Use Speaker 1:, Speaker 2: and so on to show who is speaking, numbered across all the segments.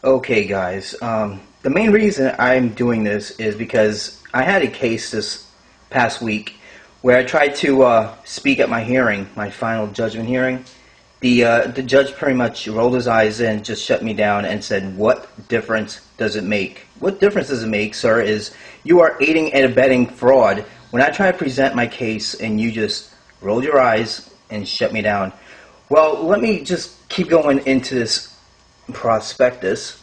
Speaker 1: Okay, guys. The main reason I'm doing this is because I had a case this past week where I tried to speak at my hearing, my final judgment hearing. The judge pretty much rolled his eyes and just shut me down and said, "What difference does it make? What difference does it make, sir? Is you are aiding and abetting fraud when I try to present my case and you just rolled your eyes and shut me down." Well, let me just keep going into this prospectus.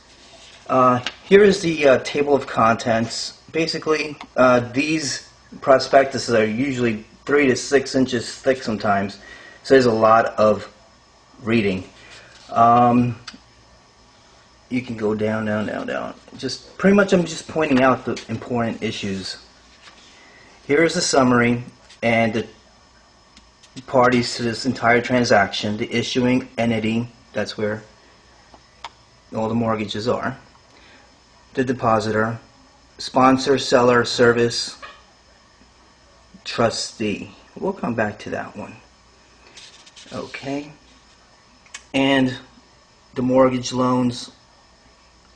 Speaker 1: Here is the table of contents. Basically, these prospectuses are usually 3 to 6 inches thick sometimes, so there's a lot of reading. You can go down, down, down, down. Just pretty much, I'm just pointing out the important issues. Here is the summary and the parties to this entire transaction. The issuing entity, that's where all the mortgages are. The depositor, sponsor, seller, service, trustee. We'll come back to that one. Okay. And the mortgage loans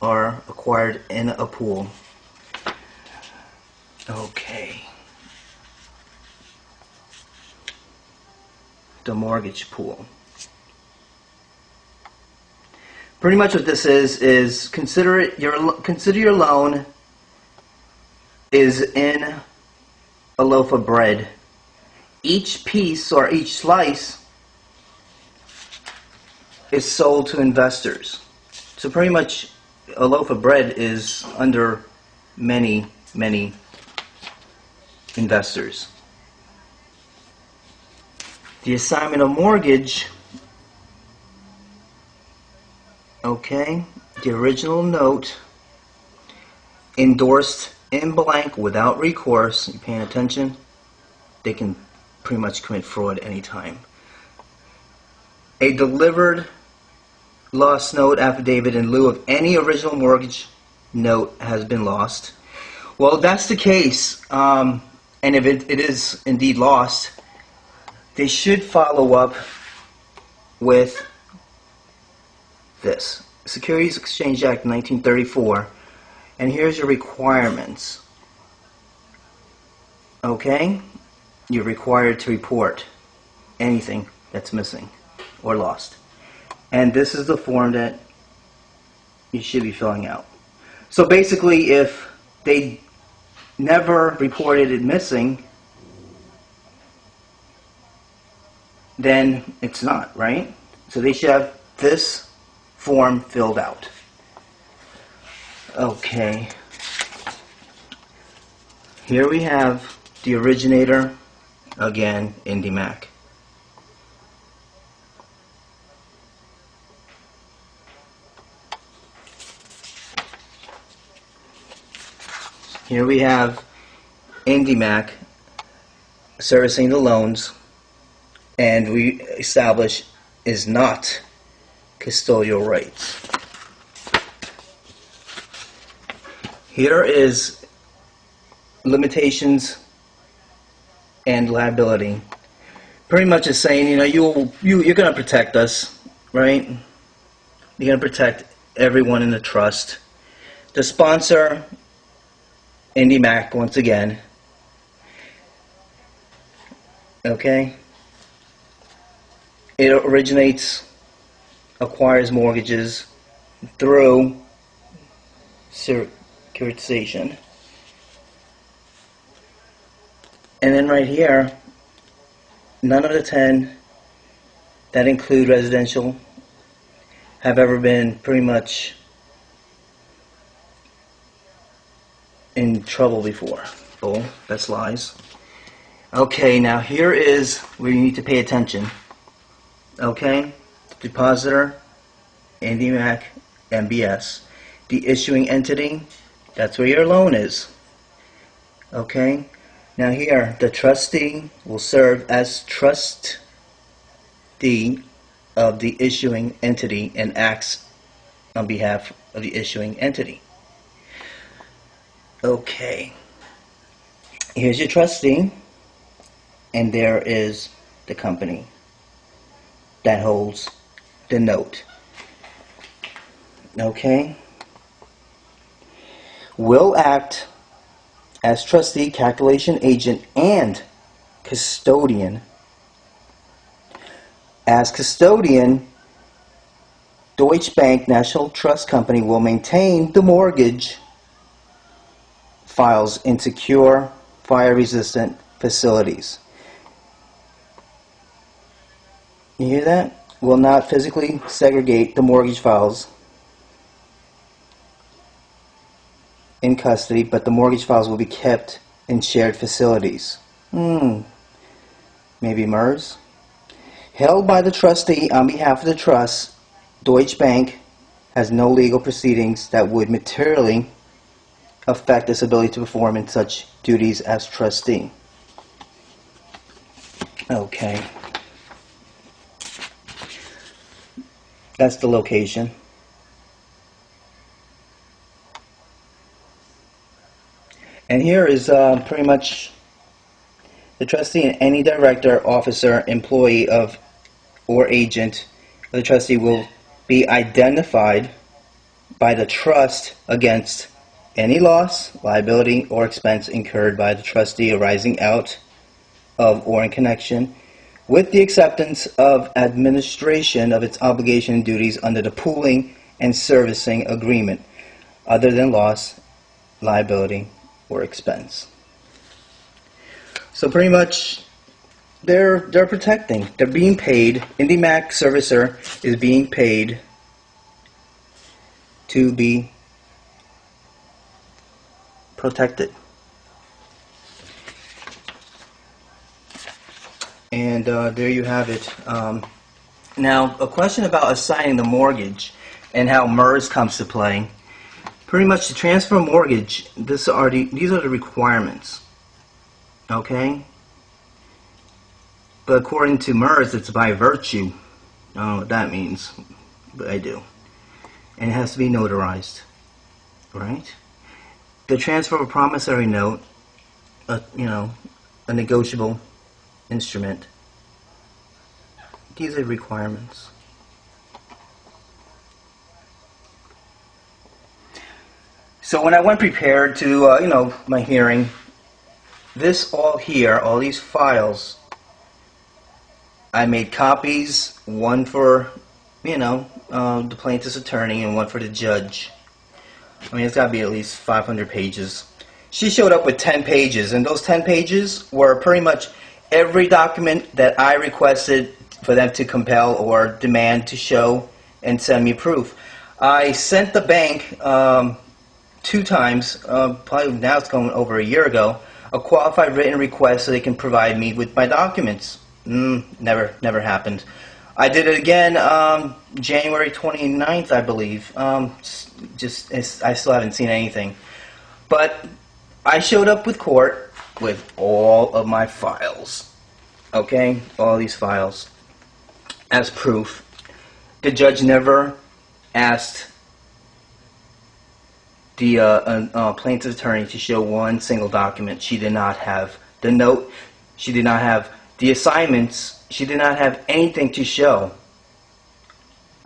Speaker 1: are acquired in a pool. Okay. The mortgage pool. Pretty much what this is consider your loan is in a loaf of bread. Each piece or each slice is sold to investors. So pretty much a loaf of bread is under many investors. The assignment of mortgage. Okay, the original note endorsed in blank without recourse. You paying attention? They can pretty much commit fraud anytime. A delivered lost note affidavit in lieu of any original mortgage note has been lost. Well, if that's the case, and if it is indeed lost, they should follow up with this. Securities Exchange Act 1934, and here's your requirements. Okay? You're required to report anything that's missing or lost. And this is the form that you should be filling out. So basically, if they never reported it missing, then it's not, right? So they should have this form filled out. Okay. Here we have the originator, again, IndyMac. Here we have IndyMac servicing the loans, and we establish is not custodial rights. Here is limitations and liability. Pretty much is saying, you're going to protect us, right? You're going to protect everyone in the trust. The sponsor, IndyMac, once again. Okay? It acquires mortgages through securitization. And then right here, none of the 10 that include residential have ever been pretty much in trouble before. Bull, that's lies. Okay, now here is where you need to pay attention. Okay, depositor, IndyMac, MBS. The issuing entity, that's where your loan is. Okay, now here, the trustee will serve as trustee of the issuing entity and acts on behalf of the issuing entity. Okay, here's your trustee, and there is the company that holds the note. Okay, will act as trustee, calculation agent, and custodian. As custodian, Deutsche Bank National Trust Company will maintain the mortgage files in secure, fire-resistant facilities. You hear that? Will not physically segregate the mortgage files in custody, but the mortgage files will be kept in shared facilities. Maybe MERS? Held by the trustee on behalf of the trust, Deutsche Bank has no legal proceedings that would materially affect its ability to perform in such duties as trustee. Okay. That's the location. And here is pretty much the trustee and any director, officer, employee of or agent of the trustee will be identified by the trust against any loss, liability, or expense incurred by the trustee arising out of or in connection with the acceptance of administration of its obligation and duties under the pooling and servicing agreement, other than loss, liability, or expense. So pretty much they're protecting. They're being paid. IndyMac Servicer is being paid to be protected. And there you have it. Now, a question about assigning the mortgage and how MERS comes to play. Pretty much to transfer a mortgage, these are the requirements. Okay? But according to MERS, it's by virtue. I don't know what that means, but I do. And it has to be notarized. Right? The transfer of a promissory note, a negotiable instrument. These are requirements. So when I went prepared to, my hearing, this all here, all these files, I made copies, one for, the plaintiff's attorney and one for the judge. I mean, it's got to be at least 500 pages. She showed up with 10 pages, and those 10 pages were pretty much every document that I requested for them to compel or demand to show and send me proof. I sent the bank 2 times, probably now it's going over a year ago, a qualified written request so they can provide me with my documents. Never happened. I did it again January 29th, I believe. I still haven't seen anything. But I showed up with court with all of my files. Okay? All these files as proof. The judge never asked the plaintiff's attorney to show one single document. She did not have the note. She did not have the assignments. She did not have anything to show.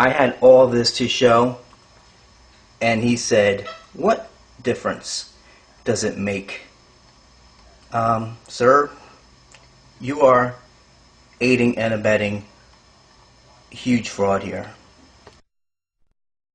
Speaker 1: I had all this to show, and he said, "What difference does it make?" Sir, you are aiding and abetting huge fraud here.